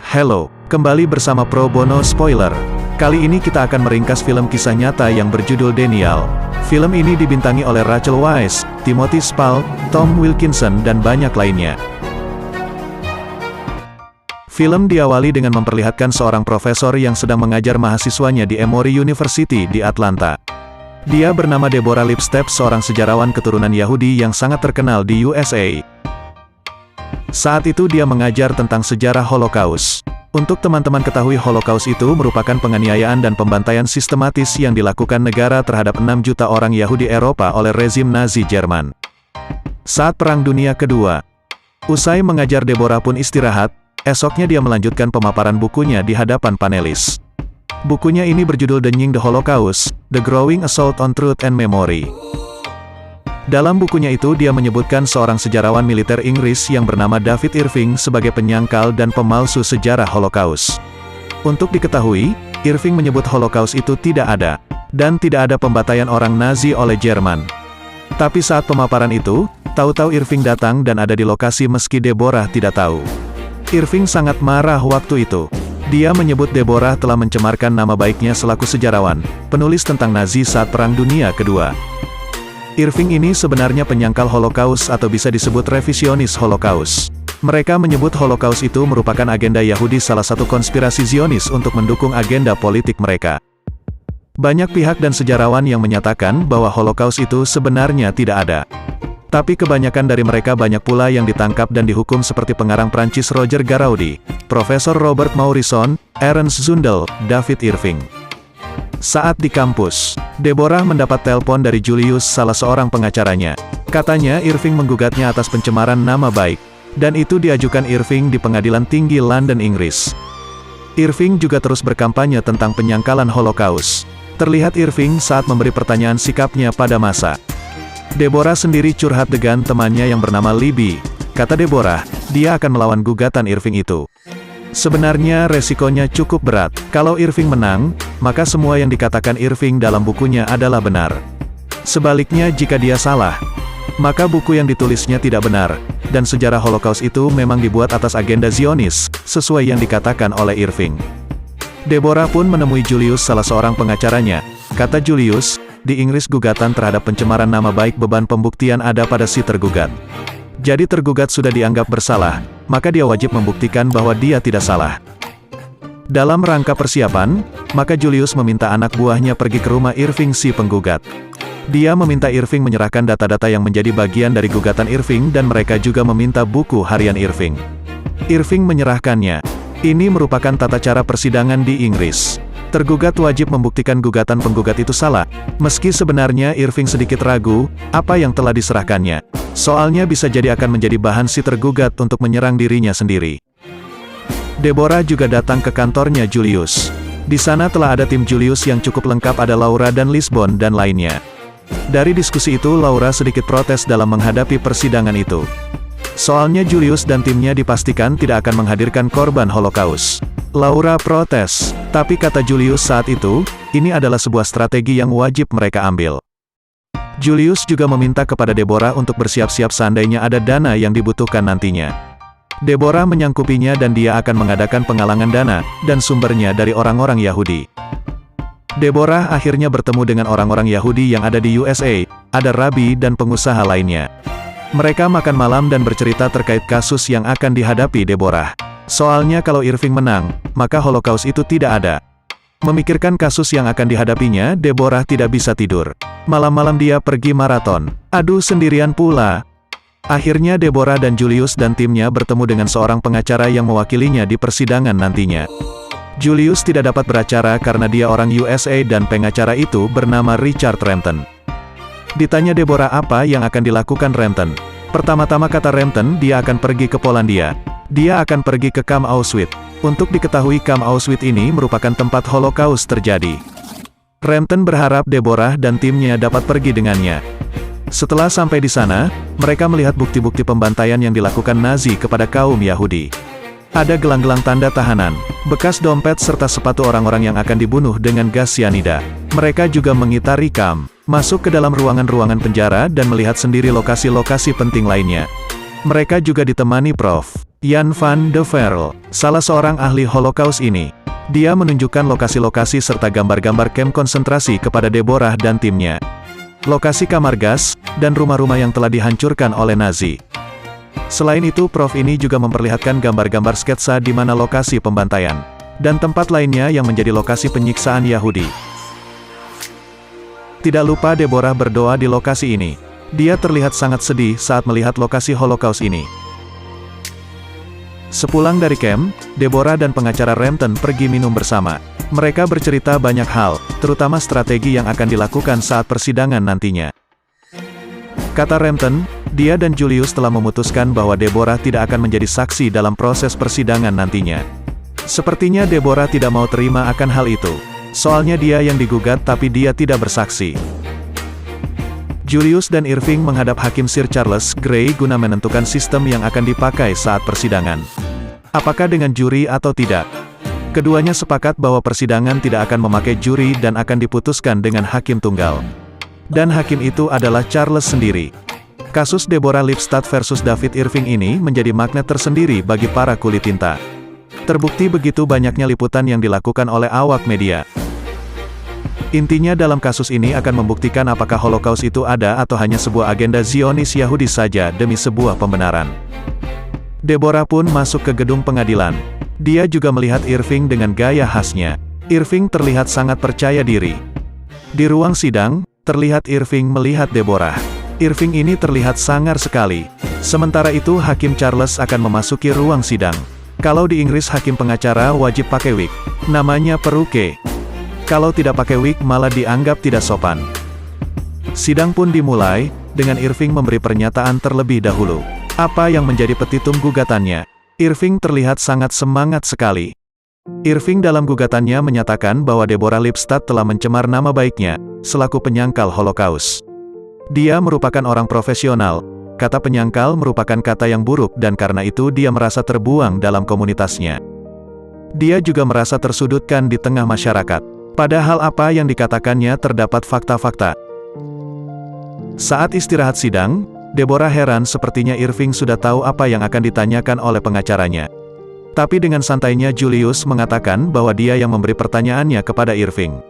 Halo, kembali bersama Pro Bono Spoiler. Kali ini kita akan meringkas film kisah nyata yang berjudul Daniel. Film ini dibintangi oleh Rachel Weisz, Timothy Spall, Tom Wilkinson dan banyak lainnya. Film diawali dengan memperlihatkan seorang profesor yang sedang mengajar mahasiswanya di Emory University di Atlanta. Dia bernama Deborah Lipstadt, seorang sejarawan keturunan Yahudi yang sangat terkenal di USA. Saat itu dia mengajar tentang sejarah Holocaust. Untuk teman-teman ketahui, Holocaust itu merupakan penganiayaan dan pembantaian sistematis yang dilakukan negara terhadap 6 juta orang Yahudi Eropa oleh rezim Nazi Jerman. Saat Perang Dunia Kedua, usai mengajar, Deborah pun istirahat. Esoknya dia melanjutkan pemaparan bukunya di hadapan panelis. Bukunya ini berjudul Denying the Holocaust, The Growing Assault on Truth and Memory. Dalam bukunya itu dia menyebutkan seorang sejarawan militer Inggris yang bernama David Irving sebagai penyangkal dan pemalsu sejarah Holocaust. Untuk diketahui, Irving menyebut Holocaust itu tidak ada, dan tidak ada pembantaian orang Nazi oleh Jerman. Tapi saat pemaparan itu, tahu-tahu Irving datang dan ada di lokasi meski Deborah tidak tahu. Irving sangat marah waktu itu. Dia menyebut Deborah telah mencemarkan nama baiknya selaku sejarawan, penulis tentang Nazi saat Perang Dunia Kedua. Irving ini sebenarnya penyangkal Holocaust atau bisa disebut revisionis Holocaust. Mereka menyebut Holocaust itu merupakan agenda Yahudi, salah satu konspirasi Zionis untuk mendukung agenda politik mereka. Banyak pihak dan sejarawan yang menyatakan bahwa Holocaust itu sebenarnya tidak ada. Tapi kebanyakan dari mereka banyak pula yang ditangkap dan dihukum seperti pengarang Prancis Roger Garaudi, Profesor Robert Morrison, Ernst Zundel, David Irving. Saat di kampus, Deborah mendapat telepon dari Julius, salah seorang pengacaranya. Katanya Irving menggugatnya atas pencemaran nama baik, dan itu diajukan Irving di Pengadilan Tinggi London, Inggris. Irving juga terus berkampanye tentang penyangkalan Holocaust. Terlihat Irving saat memberi pertanyaan sikapnya pada massa. Deborah sendiri curhat dengan temannya yang bernama Libby. Kata Deborah, dia akan melawan gugatan Irving itu. Sebenarnya resikonya cukup berat. Kalau Irving menang, maka semua yang dikatakan Irving dalam bukunya adalah benar. Sebaliknya, jika dia salah, maka buku yang ditulisnya tidak benar, dan sejarah Holocaust itu memang dibuat atas agenda Zionis, sesuai yang dikatakan oleh Irving. Deborah pun menemui Julius, salah seorang pengacaranya. Kata Julius, di Inggris gugatan terhadap pencemaran nama baik beban pembuktian ada pada si tergugat. Jadi tergugat sudah dianggap bersalah, maka dia wajib membuktikan bahwa dia tidak salah. Dalam rangka persiapan, maka Julius meminta anak buahnya pergi ke rumah Irving si penggugat. Dia meminta Irving menyerahkan data-data yang menjadi bagian dari gugatan Irving, dan mereka juga meminta buku harian Irving. Irving menyerahkannya. Ini merupakan tata cara persidangan di Inggris. Tergugat wajib membuktikan gugatan penggugat itu salah, meski sebenarnya Irving sedikit ragu apa yang telah diserahkannya. Soalnya bisa jadi akan menjadi bahan si tergugat untuk menyerang dirinya sendiri. Deborah juga datang ke kantornya Julius. Di sana telah ada tim Julius yang cukup lengkap, ada Laura dan Lisbon dan lainnya. Dari diskusi itu, Laura sedikit protes dalam menghadapi persidangan itu. Soalnya Julius dan timnya dipastikan tidak akan menghadirkan korban Holocaust. Laura protes, tapi kata Julius saat itu, ini adalah sebuah strategi yang wajib mereka ambil. Julius juga meminta kepada Deborah untuk bersiap-siap seandainya ada dana yang dibutuhkan nantinya. Deborah menyangkupinya dan dia akan mengadakan penggalangan dana, dan sumbernya dari orang-orang Yahudi. Deborah akhirnya bertemu dengan orang-orang Yahudi yang ada di USA, ada rabi dan pengusaha lainnya. Mereka makan malam dan bercerita terkait kasus yang akan dihadapi Deborah. Soalnya kalau Irving menang, maka Holocaust itu tidak ada. Memikirkan kasus yang akan dihadapinya, Deborah tidak bisa tidur. Malam-malam dia pergi maraton. Aduh, sendirian pula. Akhirnya Deborah dan Julius dan timnya bertemu dengan seorang pengacara yang mewakilinya di persidangan nantinya. Julius tidak dapat beracara karena dia orang USA dan pengacara itu bernama Richard Renton. Ditanya Deborah apa yang akan dilakukan Renton. Pertama-tama kata Renton, dia akan pergi ke Polandia. Dia akan pergi ke Kamp Auschwitz. Untuk diketahui, Kamp Auschwitz ini merupakan tempat Holocaust terjadi. Renton berharap Deborah dan timnya dapat pergi dengannya. Setelah sampai di sana, mereka melihat bukti-bukti pembantaian yang dilakukan Nazi kepada kaum Yahudi. Ada gelang-gelang tanda tahanan, bekas dompet serta sepatu orang-orang yang akan dibunuh dengan gas cyanida. Mereka juga mengitari kamp, masuk ke dalam ruangan-ruangan penjara dan melihat sendiri lokasi-lokasi penting lainnya. Mereka juga ditemani Prof. Jan van de Verl, salah seorang ahli Holocaust ini. Dia menunjukkan lokasi-lokasi serta gambar-gambar kamp konsentrasi kepada Deborah dan timnya. Lokasi kamar gas, dan rumah-rumah yang telah dihancurkan oleh Nazi. Selain itu, Prof ini juga memperlihatkan gambar-gambar sketsa di mana lokasi pembantaian, dan tempat lainnya yang menjadi lokasi penyiksaan Yahudi. Tidak lupa Deborah berdoa di lokasi ini. Dia terlihat sangat sedih saat melihat lokasi Holocaust ini. Sepulang dari camp, Deborah dan pengacara Rampton pergi minum bersama. Mereka bercerita banyak hal, terutama strategi yang akan dilakukan saat persidangan nantinya. Kata Rampton, dia dan Julius telah memutuskan bahwa Deborah tidak akan menjadi saksi dalam proses persidangan nantinya. Sepertinya Deborah tidak mau terima akan hal itu. Soalnya dia yang digugat tapi dia tidak bersaksi. Julius dan Irving menghadap Hakim Sir Charles Grey guna menentukan sistem yang akan dipakai saat persidangan. Apakah dengan juri atau tidak? Keduanya sepakat bahwa persidangan tidak akan memakai juri dan akan diputuskan dengan hakim tunggal. Dan hakim itu adalah Charles sendiri. Kasus Deborah Lipstadt versus David Irving ini menjadi magnet tersendiri bagi para kulit tinta. Terbukti begitu banyaknya liputan yang dilakukan oleh awak media. Intinya dalam kasus ini akan membuktikan apakah Holocaust itu ada atau hanya sebuah agenda Zionis Yahudi saja demi sebuah pembenaran. Deborah pun masuk ke gedung pengadilan. Dia juga melihat Irving dengan gaya khasnya. Irving terlihat sangat percaya diri. Di ruang sidang, terlihat Irving melihat Deborah. Irving ini terlihat sangar sekali. Sementara itu Hakim Charles akan memasuki ruang sidang. Kalau di Inggris hakim pengacara wajib pakai wig. Namanya peruke. Kalau tidak pakai wig malah dianggap tidak sopan. Sidang pun dimulai, dengan Irving memberi pernyataan terlebih dahulu. Apa yang menjadi petitum gugatannya? Irving terlihat sangat semangat sekali. Irving dalam gugatannya menyatakan bahwa Deborah Lipstadt telah mencemar nama baiknya, selaku penyangkal Holocaust. Dia merupakan orang profesional. Kata penyangkal merupakan kata yang buruk dan karena itu dia merasa terbuang dalam komunitasnya. Dia juga merasa tersudutkan di tengah masyarakat. Padahal apa yang dikatakannya terdapat fakta-fakta. Saat istirahat sidang, Deborah heran sepertinya Irving sudah tahu apa yang akan ditanyakan oleh pengacaranya. Tapi dengan santainya Julius mengatakan bahwa dia yang memberi pertanyaannya kepada Irving.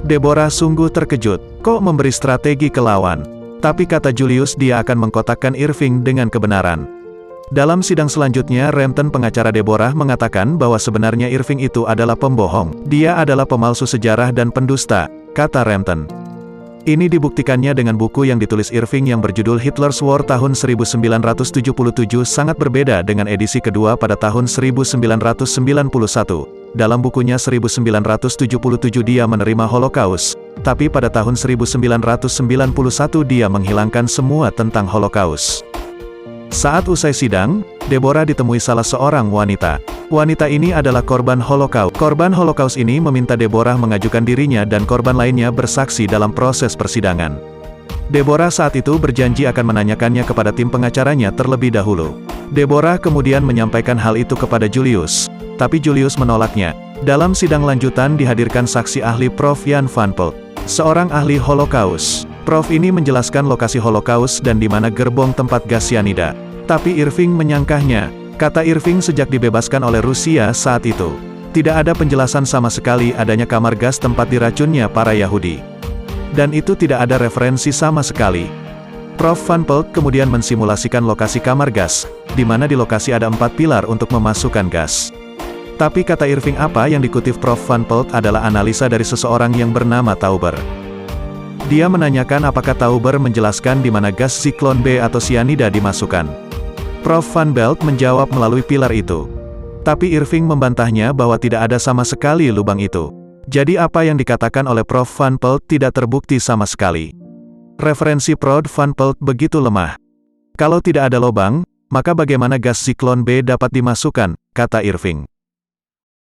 Deborah sungguh terkejut, kok memberi strategi ke lawan? Tapi kata Julius dia akan mengkotakkan Irving dengan kebenaran. Dalam sidang selanjutnya Rampton pengacara Deborah mengatakan bahwa sebenarnya Irving itu adalah pembohong. Dia adalah pemalsu sejarah dan pendusta, kata Rampton. Ini dibuktikannya dengan buku yang ditulis Irving yang berjudul Hitler's War tahun 1977 sangat berbeda dengan edisi kedua pada tahun 1991. Dalam bukunya 1977 dia menerima Holocaust, tapi pada tahun 1991 dia menghilangkan semua tentang Holocaust. Saat usai sidang, Deborah ditemui salah seorang wanita. Wanita ini adalah korban Holocaust. Korban Holocaust ini meminta Deborah mengajukan dirinya dan korban lainnya bersaksi dalam proses persidangan. Deborah saat itu berjanji akan menanyakannya kepada tim pengacaranya terlebih dahulu. Deborah kemudian menyampaikan hal itu kepada Julius, tapi Julius menolaknya. Dalam sidang lanjutan dihadirkan saksi ahli Prof Jan van Pelt, seorang ahli Holocaust. Prof ini menjelaskan lokasi Holocaust dan di mana gerbong tempat gas cyanida. Tapi Irving menyangkahnya. Kata Irving sejak dibebaskan oleh Rusia saat itu, tidak ada penjelasan sama sekali adanya kamar gas tempat diracunnya para Yahudi. Dan itu tidak ada referensi sama sekali. Prof Van Pelt kemudian mensimulasikan lokasi kamar gas, di mana di lokasi ada 4 pilar untuk memasukkan gas. Tapi kata Irving apa yang dikutip Prof Van Pelt adalah analisa dari seseorang yang bernama Tauber. Dia menanyakan apakah Tauber menjelaskan di mana gas Zyklon B atau cyanida dimasukkan. Prof Van Pelt menjawab melalui pilar itu. Tapi Irving membantahnya bahwa tidak ada sama sekali lubang itu. Jadi apa yang dikatakan oleh Prof Van Pelt tidak terbukti sama sekali. Referensi Prof Van Pelt begitu lemah. Kalau tidak ada lubang, maka bagaimana gas Zyklon B dapat dimasukkan, kata Irving.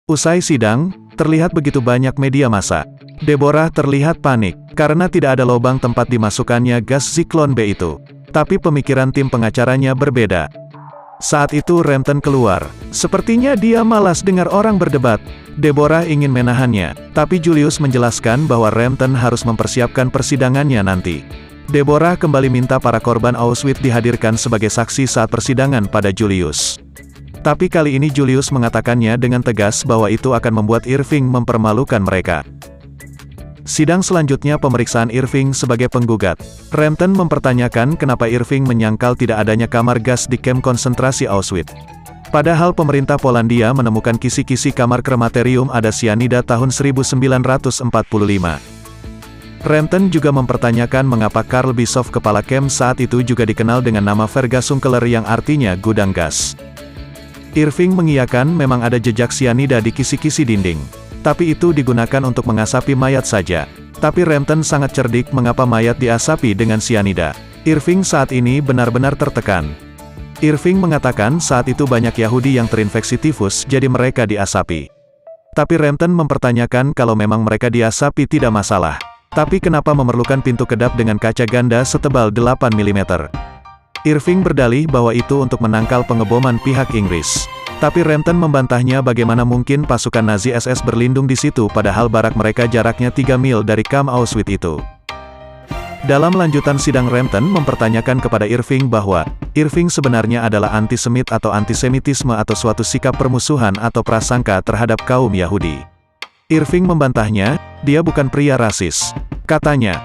Usai sidang, terlihat begitu banyak media massa. Deborah terlihat panik, karena tidak ada lubang tempat dimasukkannya gas Zyklon B itu. Tapi pemikiran tim pengacaranya berbeda. Saat itu Rampton keluar. Sepertinya dia malas dengar orang berdebat. Deborah ingin menahannya, tapi Julius menjelaskan bahwa Rampton harus mempersiapkan persidangannya nanti. Deborah kembali minta para korban Auschwitz dihadirkan sebagai saksi saat persidangan pada Julius. Tapi kali ini Julius mengatakannya dengan tegas bahwa itu akan membuat Irving mempermalukan mereka. Sidang selanjutnya pemeriksaan Irving sebagai penggugat. Renton mempertanyakan kenapa Irving menyangkal tidak adanya kamar gas di kamp konsentrasi Auschwitz. Padahal pemerintah Polandia menemukan kisi-kisi kamar krematorium ada sianida tahun 1945. Renton juga mempertanyakan mengapa Karl Bischoff kepala kamp saat itu juga dikenal dengan nama Vergasungskeller yang artinya gudang gas. Irving mengiyakan memang ada jejak sianida di kisi-kisi dinding. Tapi itu digunakan untuk mengasapi mayat saja. Tapi Renton sangat cerdik mengapa mayat diasapi dengan sianida. Irving saat ini benar-benar tertekan. Irving mengatakan saat itu banyak Yahudi yang terinfeksi tifus jadi mereka diasapi. Tapi Renton mempertanyakan kalau memang mereka diasapi tidak masalah. Tapi kenapa memerlukan pintu kedap dengan kaca ganda setebal 8 mm? Irving berdalih bahwa itu untuk menangkal pengeboman pihak Inggris. Tapi Renton membantahnya bagaimana mungkin pasukan Nazi SS berlindung di situ padahal barak mereka jaraknya 3 mil dari kamp Auschwitz itu. Dalam lanjutan sidang Renton mempertanyakan kepada Irving bahwa Irving sebenarnya adalah antisemit atau antisemitisme atau suatu sikap permusuhan atau prasangka terhadap kaum Yahudi. Irving membantahnya, dia bukan pria rasis, katanya.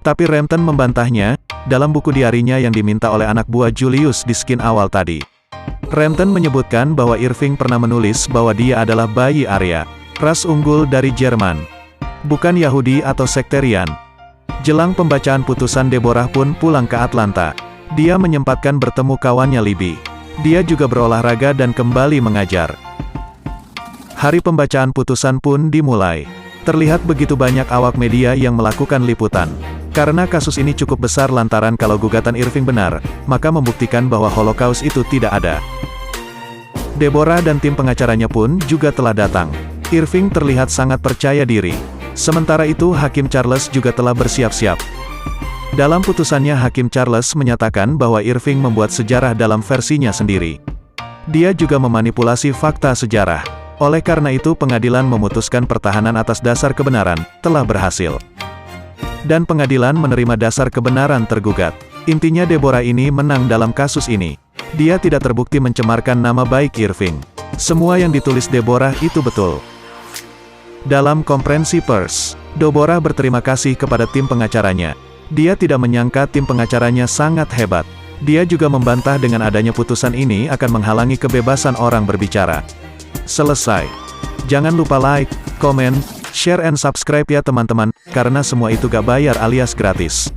Tapi Renton membantahnya, dalam buku diarinya yang diminta oleh anak buah Julius di skin awal tadi. Renton menyebutkan bahwa Irving pernah menulis bahwa dia adalah bayi Arya, ras unggul dari Jerman. Bukan Yahudi atau sekterian. Jelang pembacaan putusan Deborah pun pulang ke Atlanta. Dia menyempatkan bertemu kawannya Libby. Dia juga berolahraga dan kembali mengajar. Hari pembacaan putusan pun dimulai. Terlihat begitu banyak awak media yang melakukan liputan. Karena kasus ini cukup besar lantaran kalau gugatan Irving benar, maka membuktikan bahwa Holocaust itu tidak ada. Deborah dan tim pengacaranya pun juga telah datang. Irving terlihat sangat percaya diri. Sementara itu Hakim Charles juga telah bersiap-siap. Dalam putusannya Hakim Charles menyatakan bahwa Irving membuat sejarah dalam versinya sendiri. Dia juga memanipulasi fakta sejarah. Oleh karena itu pengadilan memutuskan pertahanan atas dasar kebenaran telah berhasil. Dan pengadilan menerima dasar kebenaran tergugat. Intinya Deborah ini menang dalam kasus ini. Dia tidak terbukti mencemarkan nama baik Irving. Semua yang ditulis Deborah itu betul. Dalam konferensi pers, Deborah berterima kasih kepada tim pengacaranya. Dia tidak menyangka tim pengacaranya sangat hebat. Dia juga membantah dengan adanya putusan ini akan menghalangi kebebasan orang berbicara. Selesai. Jangan lupa like, komen, share and subscribe ya teman-teman, karena semua itu gak bayar alias gratis.